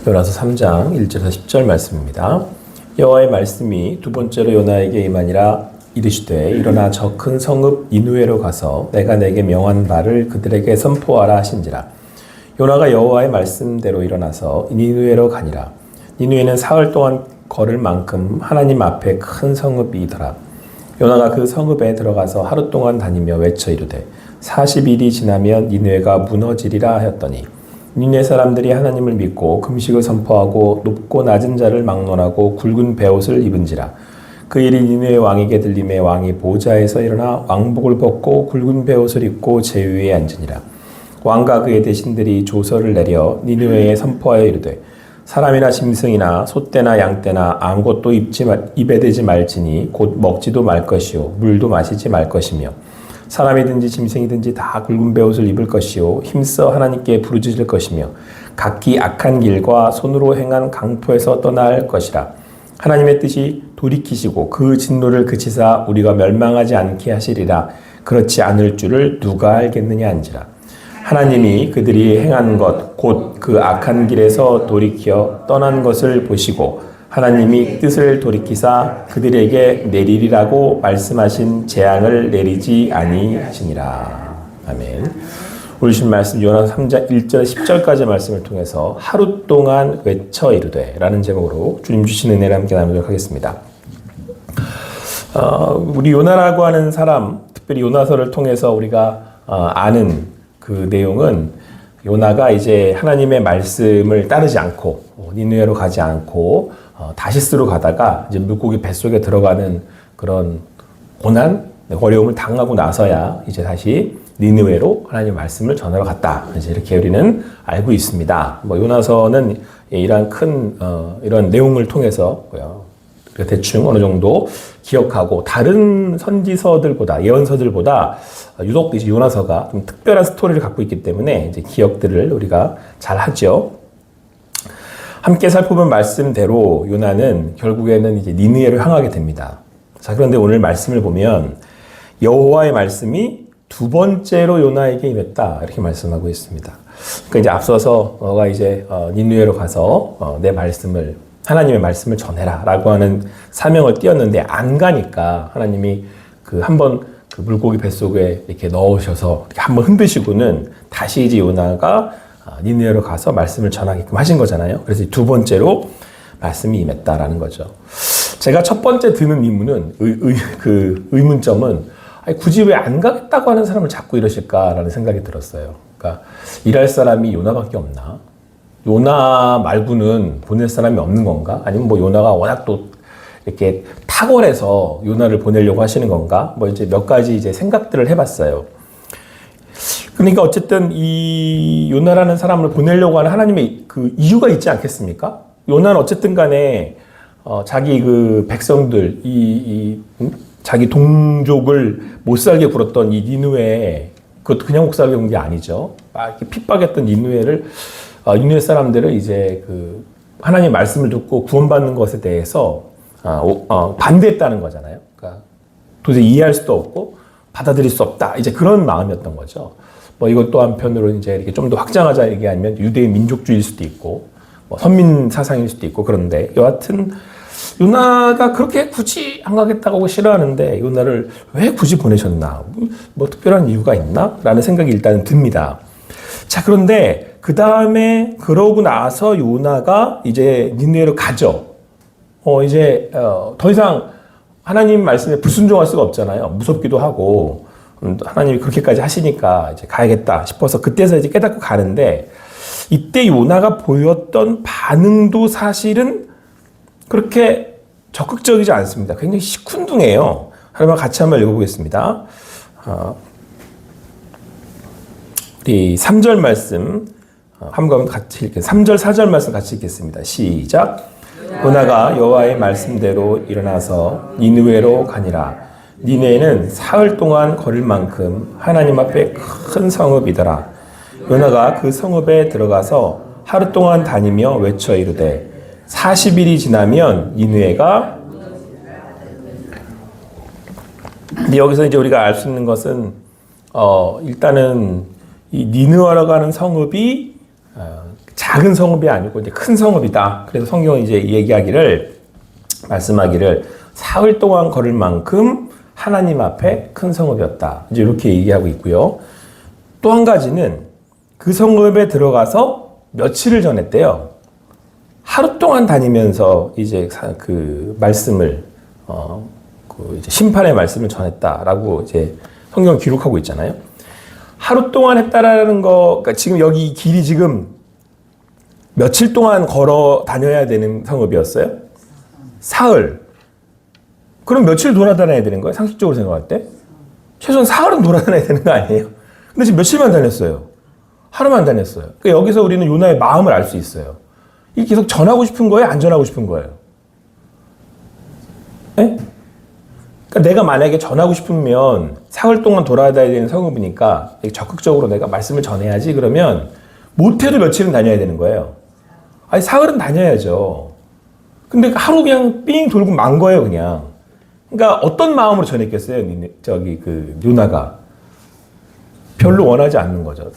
요나서 3장 1절에서 10절 말씀입니다. 여호와의 말씀이 두 번째로 요나에게 임하니라. 이르시되 일어나 저 큰 성읍 니느웨로 가서 내가 내게 명한 바를 그들에게 선포하라 하신지라. 요나가 여호와의 말씀대로 일어나서 니느웨로 가니라. 니느웨는 사흘 동안 걸을 만큼 하나님 앞에 큰 성읍이더라. 요나가 그 성읍에 들어가서 하루 동안 다니며 외쳐 이르되 40일이 지나면 니느웨가 무너지리라 하였더니 니느웨 사람들이 하나님을 믿고 금식을 선포하고 높고 낮은 자를 막론하고 굵은 베옷을 입은지라. 그 일이 니느웨 왕에게 들림에 왕이 보좌에서 일어나 왕복을 벗고 굵은 베옷을 입고 제위에 앉으니라. 왕과 그의 대신들이 조서를 내려 니느웨에 선포하여 이르되 사람이나 짐승이나 소떼나 양떼나 아무것도 입에 대지 말지니 곧 먹지도 말 것이요 물도 마시지 말 것이며 사람이든지 짐승이든지 다 굵은 베옷을 입을 것이요 힘써 하나님께 부르짖을 것이며 각기 악한 길과 손으로 행한 강포에서 떠날 것이라. 하나님의 뜻이 돌이키시고 그 진노를 그치사 우리가 멸망하지 않게 하시리라. 그렇지 않을 줄을 누가 알겠느냐 한지라. 하나님이 그들이 행한 것 곧 그 악한 길에서 돌이켜 떠난 것을 보시고 하나님이 뜻을 돌이키사 그들에게 내리리라고 말씀하신 재앙을 내리지 아니하시니라. 아멘. 오늘 주신 말씀 요나 3장 1절 10절까지 말씀을 통해서 하루 동안 외쳐 이르되 라는 제목으로 주님 주신 은혜를 함께 나누도록 하겠습니다. 우리 요나라고 하는 사람, 특별히 요나서를 통해서 우리가 아는 그 내용은 요나가 이제 하나님의 말씀을 따르지 않고 니느웨로 가지 않고 다시스로 가다가 이제 물고기 뱃속에 들어가는 그런 고난, 어려움을 당하고 나서야 이제 다시 니느웨로 하나님의 말씀을 전하러 갔다. 이제 이렇게 우리는 알고 있습니다. 요나서는 이러한 큰 이런 내용을 통해서 대충 어느 정도 기억하고 다른 선지서들보다 예언서들보다 유독 이제 요나서가 좀 특별한 스토리를 갖고 있기 때문에 이제 기억들을 우리가 잘 하죠. 함께 살펴본 말씀대로 요나는 결국에는 이제 니느웨로 향하게 됩니다. 자, 그런데 오늘 말씀을 보면 여호와의 말씀이 두 번째로 요나에게 임했다 이렇게 말씀하고 있습니다. 그러니까 이제 앞서서 너가 이제 니느웨로 가서 내 말씀을 하나님의 말씀을 전해라라고 하는 사명을 띄었는데 안 가니까 하나님이 한번 그 물고기 뱃속에 이렇게 넣으셔서 이렇게 한번 흔드시고는 다시 이제 요나가 니느웨로 가서 말씀을 전하게끔 하신 거잖아요. 그래서 두 번째로 말씀이 임했다라는 거죠. 제가 첫 번째 드는 의문점은 굳이 왜 안 가겠다고 하는 사람을 자꾸 이러실까라는 생각이 들었어요. 그러니까 일할 사람이 요나밖에 없나? 요나 말고는 보낼 사람이 없는 건가? 아니면 요나가 워낙 또 이렇게 탁월해서 요나를 보내려고 하시는 건가? 이제 몇 가지 이제 생각들을 해봤어요. 그러니까 어쨌든 이 요나라는 사람을 보내려고 하는 하나님의 그 이유가 있지 않겠습니까? 요나는 어쨌든 간에 자기 그 백성들, 자기 동족을 못 살게 굴었던 이 니느웨, 그것도 그냥 못 살게 군 게 아니죠. 이렇게 핍박했던 니느웨 사람들을 이제 그 하나님의 말씀을 듣고 구원받는 것에 대해서 반대했다는 거잖아요. 그러니까 도저히 이해할 수도 없고 받아들일 수 없다. 이제 그런 마음이었던 거죠. 이것도 한편으로 이제 이렇게 좀 더 확장하자 얘기하면 유대의 민족주의일 수도 있고, 선민 사상일 수도 있고 그런데 여하튼 요나가 그렇게 굳이 안 가겠다고 싫어하는데 요나를 왜 굳이 보내셨나? 특별한 이유가 있나? 라는 생각이 일단은 듭니다. 자, 그런데 그 다음에 그러고 나서 요나가 이제 니느웨로 가죠. 이제 더 이상 하나님 말씀에 불순종할 수가 없잖아요. 무섭기도 하고 하나님이 그렇게까지 하시니까 이제 가야겠다 싶어서 그때서 이제 깨닫고 가는데 이때 요나가 보였던 반응도 사실은 그렇게 적극적이지 않습니다. 굉장히 시큰둥해요. 하나님 같이 한번 읽어보겠습니다. 우리 3절 말씀 한번 같이 읽겠습니다. 3절 4절 말씀 같이 읽겠습니다. 시작. 요나가 여호와의 말씀대로 일어나서 니느웨로 가니라. 니느웨는 사흘 동안 걸을 만큼 하나님 앞에 큰 성읍이더라. 요나가 그 성읍에 들어가서 하루 동안 다니며 외쳐 이르되 40일이 지나면 니느웨가 근데 여기서 이제 우리가 알 수 있는 것은 일단은 이 니느웨라고 하는 성읍이 작은 성읍이 아니고 이제 큰 성읍이다. 그래서 성경은 이제 말씀하기를 사흘 동안 걸을 만큼 하나님 앞에 큰 성읍이었다. 이제 이렇게 얘기하고 있고요. 또 한 가지는 그 성읍에 들어가서 며칠을 전했대요. 하루 동안 다니면서 이제 그 말씀을 이제 심판의 말씀을 전했다라고 이제 성경 기록하고 있잖아요. 하루 동안 했다라는 거, 그러니까 지금 여기 길이 지금 며칠 동안 걸어 다녀야 되는 성읍이었어요? 사흘. 그럼 며칠 돌아다녀야 되는 거예요? 상식적으로 생각할 때? 최소한 사흘은 돌아다녀야 되는 거 아니에요? 근데 지금 며칠만 다녔어요. 하루만 다녔어요. 그러니까 여기서 우리는 요나의 마음을 알 수 있어요. 이게 계속 전하고 싶은 거예요? 안 전하고 싶은 거예요? 네? 그러니까 내가 만약에 전하고 싶으면 사흘 동안 돌아다녀야 되는 성읍이니까 적극적으로 내가 말씀을 전해야지. 그러면 못해도 며칠은 다녀야 되는 거예요. 아니 사흘은 다녀야죠. 근데 하루 그냥 삥 돌고 만 거예요, 그냥. 그러니까 어떤 마음으로 전했겠어요, 그 요나가. 별로 원하지 않는 거죠.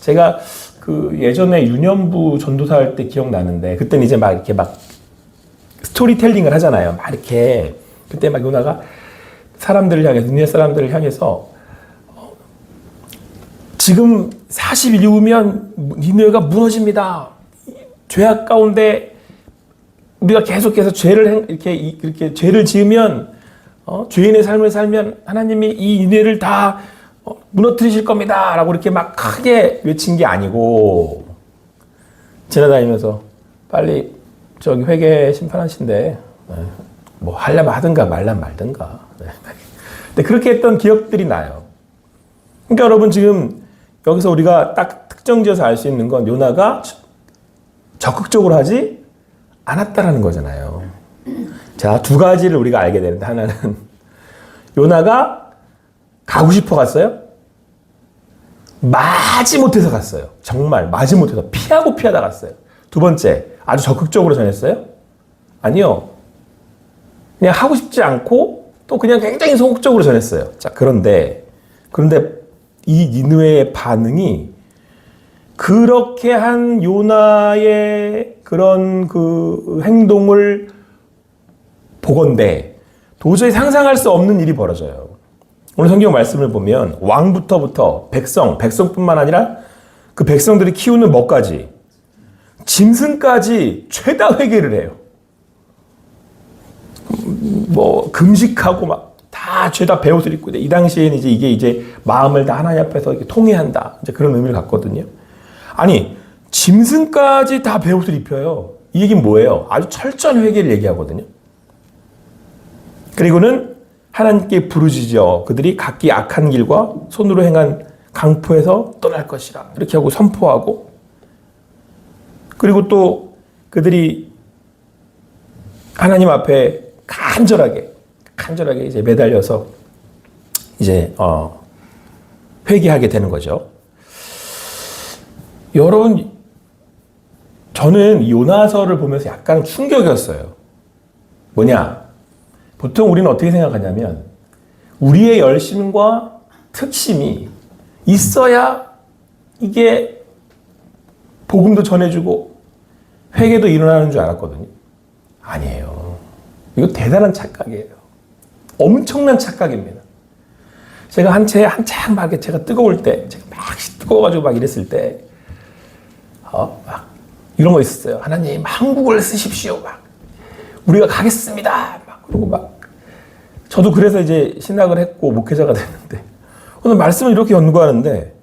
제가 그 예전에 유년부 전도사 할 때 기억나는데, 그때는 이제 막 이렇게 막 스토리텔링을 하잖아요. 막 이렇게. 그때 막 요나가 사람들을 향해서, 니네 사람들을 향해서, 지금 40일 이후면 니네가 무너집니다. 죄악 가운데 우리가 계속해서 이렇게 죄를 지으면, 죄인의 삶을 살면 하나님이 이 니네를 다 무너뜨리실 겁니다. 라고 이렇게 막 크게 외친 게 아니고, 지나다니면서 빨리 저기 회개 심판하신데, 뭐 하려면 하든가 말려면 말든가. 근데 그렇게 했던 기억들이 나요. 그러니까 여러분 지금 여기서 우리가 딱 특정지어서 알 수 있는 건 요나가 적극적으로 하지 않았다라는 거잖아요. 자, 두 가지를 우리가 알게 되는데, 하나는 요나가 가고 싶어 갔어요? 마지못해서 갔어요. 정말 마지못해서 피하다 갔어요. 두 번째, 아주 적극적으로 전했어요? 아니요. 그냥 하고 싶지 않고 또 그냥 굉장히 소극적으로 전했어요. 자, 그런데 이 니느웨의 반응이 그렇게 한 요나의 그런 그 행동을 보건대 도저히 상상할 수 없는 일이 벌어져요. 오늘 성경 말씀을 보면 왕부터부터 백성뿐만 아니라 그 백성들이 키우는 뭐까지, 짐승까지 죄다 회개를 해요. 뭐 금식하고 막 다 죄다 베옷을 입고, 이 당시에는 이게 이제 마음을 다 하나님 앞에서 이렇게 통회한다, 이제 그런 의미를 갖거든요. 아니 짐승까지 다 베옷을 입혀요. 이 얘기는 뭐예요? 아주 철저한 회개를 얘기하거든요. 그리고는 하나님께 부르짖어 그들이 각기 악한 길과 손으로 행한 강포에서 떠날 것이라 이렇게 하고 선포하고, 그리고 또 그들이 하나님 앞에 간절하게 이제 매달려서 이제 회개하게 되는 거죠. 여러분, 저는 요나서를 보면서 약간 충격이었어요. 뭐냐? 보통 우리는 어떻게 생각하냐면 우리의 열심과 특심이 있어야 이게 복음도 전해주고 회개도 일어나는 줄 알았거든요. 아니에요. 이거 대단한 착각이에요. 엄청난 착각입니다. 제가 한창 막 제가 뜨거울 때, 제가 막 뜨거워가지고 막 이랬을 때, 막 이런 거 있었어요. 하나님, 한국을 쓰십시오. 막 우리가 가겠습니다. 막 그러고 막 저도 그래서 이제 신학을 했고 목회자가 됐는데, 오늘 말씀을 이렇게 연구하는데,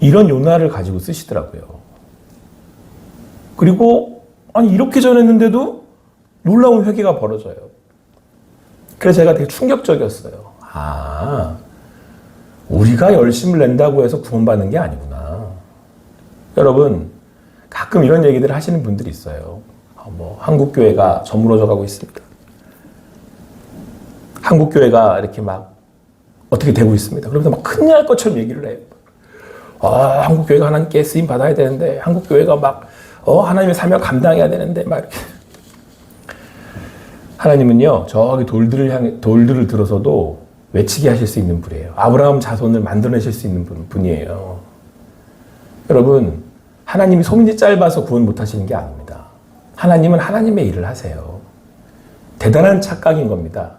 이런 요나를 가지고 쓰시더라고요. 그리고 아니 이렇게 전했는데도 놀라운 회개가 벌어져요. 그래서 제가 되게 충격적이었어요. 아, 우리가 열심을 낸다고 해서 구원받는 게 아니구나. 여러분, 가끔 이런 얘기들을 하시는 분들이 있어요. 뭐 한국교회가 저물어져 가고 있습니다. 한국교회가 이렇게 막 어떻게 되고 있습니다. 그러면서 막 큰일 날 것처럼 얘기를 해요. 한국교회가 하나님께 쓰임 받아야 되는데, 한국교회가 막 하나님의 사명 감당해야 되는데, 막 이렇게. 하나님은요, 저기 돌들을 들어서도 외치게 하실 수 있는 분이에요. 아브라함 자손을 만들어내실 수 있는 분이에요. 여러분, 하나님이 소문이 짧아서 구원 못하시는 게 아닙니다. 하나님은 하나님의 일을 하세요. 대단한 착각인 겁니다.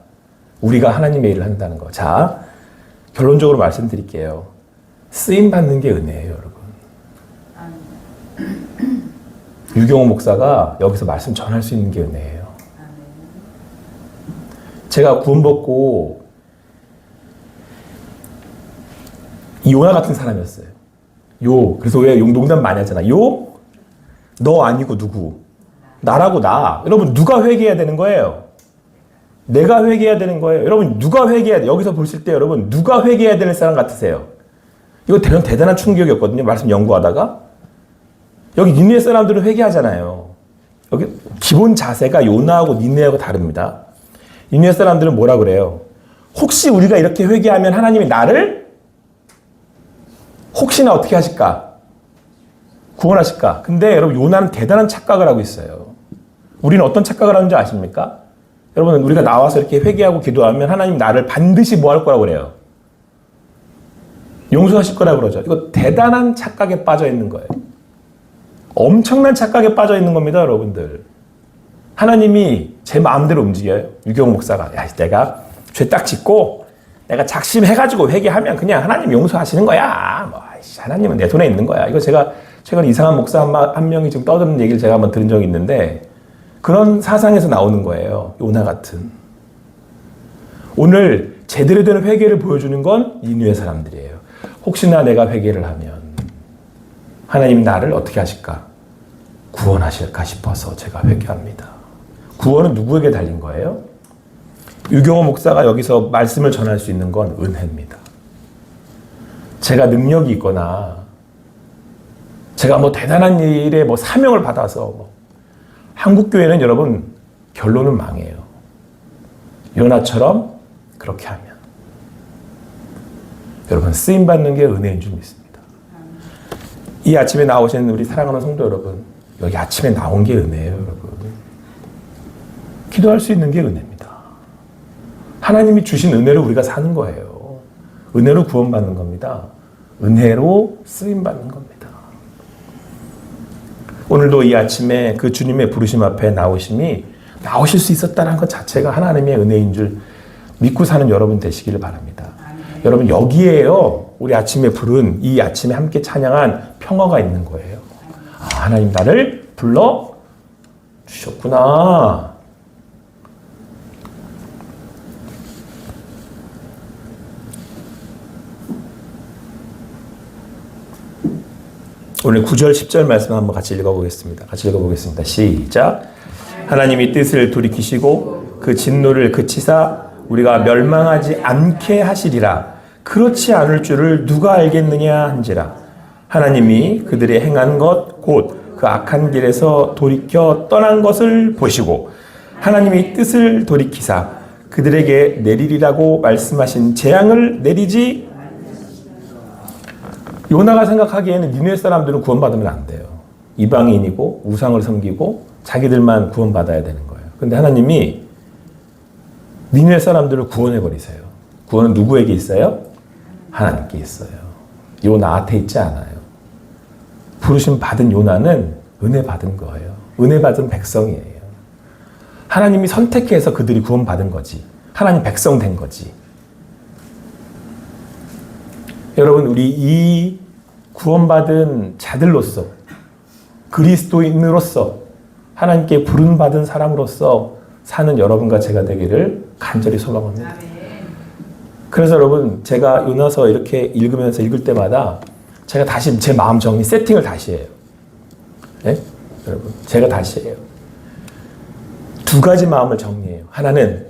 우리가 하나님의 일을 한다는 거. 자, 결론적으로 말씀드릴게요. 쓰임 받는 게 은혜예요, 여러분. 유경호 목사가 여기서 말씀 전할 수 있는 게 은혜예요. 제가 구원받고 요나 같은 사람이었어요. 그래서 왜 농담 많이 하잖아. 너 아니고 누구? 나라고 나. 여러분, 누가 회개해야 되는 거예요? 내가 회개해야 되는 거예요. 여러분, 누가 회개해야 돼? 여기서 보실 때 여러분, 누가 회개해야 되는 사람 같으세요? 이거 대단한 충격이었거든요. 말씀 연구하다가. 여기 니느웨 사람들은 회개하잖아요. 여기 기본 자세가 요나하고 니느웨하고 다릅니다. 니느웨 사람들은 뭐라 그래요? 혹시 우리가 이렇게 회개하면 하나님이 나를 혹시나 어떻게 하실까? 구원하실까? 근데 여러분, 요나는 대단한 착각을 하고 있어요. 우리는 어떤 착각을 하는지 아십니까? 여러분, 우리가 나와서 이렇게 회개하고 기도하면 하나님 나를 반드시 뭐 할 거라고 그래요? 용서하실 거라고 그러죠. 이거 대단한 착각에 빠져 있는 거예요. 엄청난 착각에 빠져 있는 겁니다, 여러분들. 하나님이 제 마음대로 움직여요. 유경 목사가, 내가 죄 딱 짓고 내가 작심해가지고 회개하면 그냥 하나님 용서하시는 거야. 하나님은 내 손에 있는 거야. 이거 제가 최근에 이상한 목사 한 명이 지금 떠드는 얘기를 제가 한번 들은 적이 있는데, 그런 사상에서 나오는 거예요. 요나 같은. 오늘 제대로 된 회개를 보여주는 건 니느웨 사람들이에요. 혹시나 내가 회개를 하면 하나님 나를 어떻게 하실까? 구원하실까 싶어서 제가 회개합니다. 구원은 누구에게 달린 거예요? 유경호 목사가 여기서 말씀을 전할 수 있는 건 은혜입니다. 제가 능력이 있거나 제가 대단한 일에 사명을 받아서 한국교회는 여러분 결론은 망해요. 요나처럼 그렇게 하면. 여러분, 쓰임받는 게 은혜인 줄 믿습니다. 이 아침에 나오신 우리 사랑하는 성도 여러분, 여기 아침에 나온 게 은혜예요, 여러분. 기도할 수 있는 게 은혜입니다. 하나님이 주신 은혜로 우리가 사는 거예요. 은혜로 구원받는 겁니다. 은혜로 쓰임받는 겁니다. 오늘도 이 아침에 그 주님의 부르심 앞에 나오실 수 있었다는 것 자체가 하나님의 은혜인 줄 믿고 사는 여러분 되시기를 바랍니다. 여러분, 여기에요. 우리 아침에 부른 이 아침에 함께 찬양한 평화가 있는 거예요. 하나님 나를 불러 주셨구나. 오늘 9절, 10절 말씀 한번 같이 읽어보겠습니다. 시작. 하나님이 뜻을 돌이키시고 그 진노를 그치사 우리가 멸망하지 않게 하시리라. 그렇지 않을 줄을 누가 알겠느냐 한지라. 하나님이 그들의 행한 것 곧 그 악한 길에서 돌이켜 떠난 것을 보시고 하나님이 뜻을 돌이키사 그들에게 내리리라고 말씀하신 재앙을 내리지. 요나가 생각하기에는 니느웨 사람들은 구원받으면 안 돼요. 이방인이고 우상을 섬기고 자기들만 구원받아야 되는 거예요. 근데 하나님이 니느웨 사람들을 구원해버리세요. 구원은 누구에게 있어요? 하나님께 있어요. 요나한테 있지 않아요. 부르심 받은 요나는 은혜 받은 거예요. 은혜 받은 백성이에요. 하나님이 선택해서 그들이 구원받은 거지. 하나님 백성 된 거지. 여러분, 우리 이 구원받은 자들로서, 그리스도인으로서, 하나님께 부름받은 사람으로서 사는 여러분과 제가 되기를 간절히 소망합니다. 그래서 여러분, 제가 요나서 이렇게 읽을 때마다 제가 다시 제 마음 정리, 세팅을 다시 해요. 네? 여러분, 제가 다시 해요. 두 가지 마음을 정리해요. 하나는,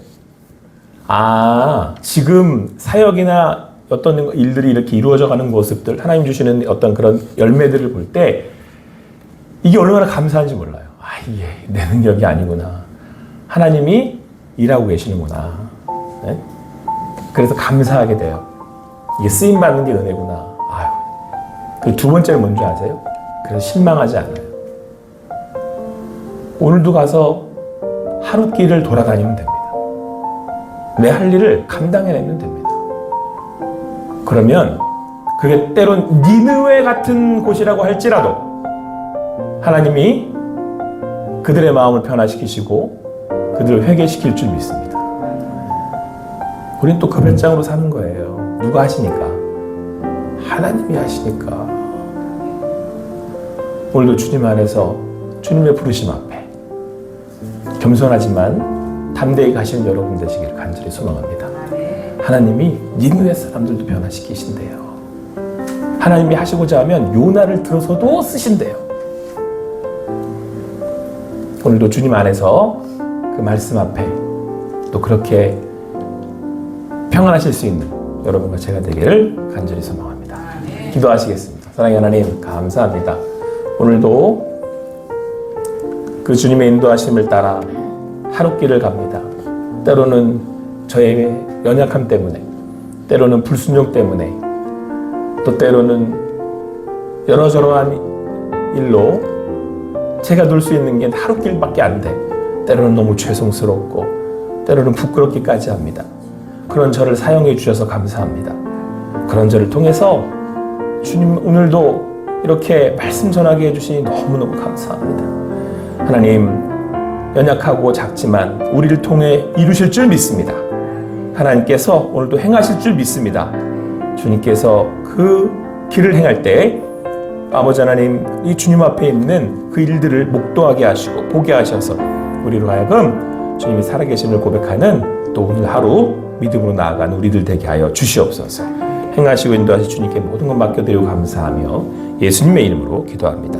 지금 사역이나 어떤 일들이 이렇게 이루어져 가는 모습들, 하나님 주시는 어떤 그런 열매들을 볼 때 이게 얼마나 감사한지 몰라요. 이게 내 능력이 아니구나. 하나님이 일하고 계시는구나. 네? 그래서 감사하게 돼요. 이게 쓰임받는 게 은혜구나. 그리고 두 번째는 뭔지 아세요? 그래서 실망하지 않아요. 오늘도 가서 하루 길을 돌아다니면 됩니다. 내 할 일을 감당해내면 됩니다. 그러면 그게 때론 니느웨 같은 곳이라고 할지라도 하나님이 그들의 마음을 변화시키시고 그들을 회개시킬 줄 믿습니다. 우리는 또 그 배짱으로 사는 거예요. 누가 하시니까? 하나님이 하시니까. 오늘도 주님 안에서 주님의 부르심 앞에 겸손하지만 담대히 가시는 여러분 되시기를 간절히 소망합니다. 하나님이 니느웨 사람들도 변화시키신대요. 하나님이 하시고자 하면 요나를 들어서도 쓰신대요. 오늘도 주님 안에서 그 말씀 앞에 또 그렇게 평안하실 수 있는 여러분과 제가 되기를 간절히 소망합니다. 기도하시겠습니다. 사랑의 하나님 감사합니다. 오늘도 그 주님의 인도하심을 따라 하루길을 갑니다. 때로는 저의 연약함 때문에, 때로는 불순종 때문에, 또 때로는 여러저러한 일로 제가 놀 수 있는 게 하루길밖에 안 돼. 때로는 너무 죄송스럽고 때로는 부끄럽기까지 합니다. 그런 저를 사용해 주셔서 감사합니다. 그런 저를 통해서 주님 오늘도 이렇게 말씀 전하게 해주시니 너무너무 감사합니다. 하나님 연약하고 작지만 우리를 통해 이루실 줄 믿습니다. 하나님께서 오늘도 행하실 줄 믿습니다. 주님께서 그 길을 행할 때 아버지 하나님 이 주님 앞에 있는 그 일들을 목도하게 하시고 보게 하셔서 우리로 하여금 주님이 살아계심을 고백하는 또 오늘 하루 믿음으로 나아가는 우리들 되게 하여 주시옵소서. 행하시고 인도하실 주님께 모든 것 맡겨드리고 감사하며 예수님의 이름으로 기도합니다.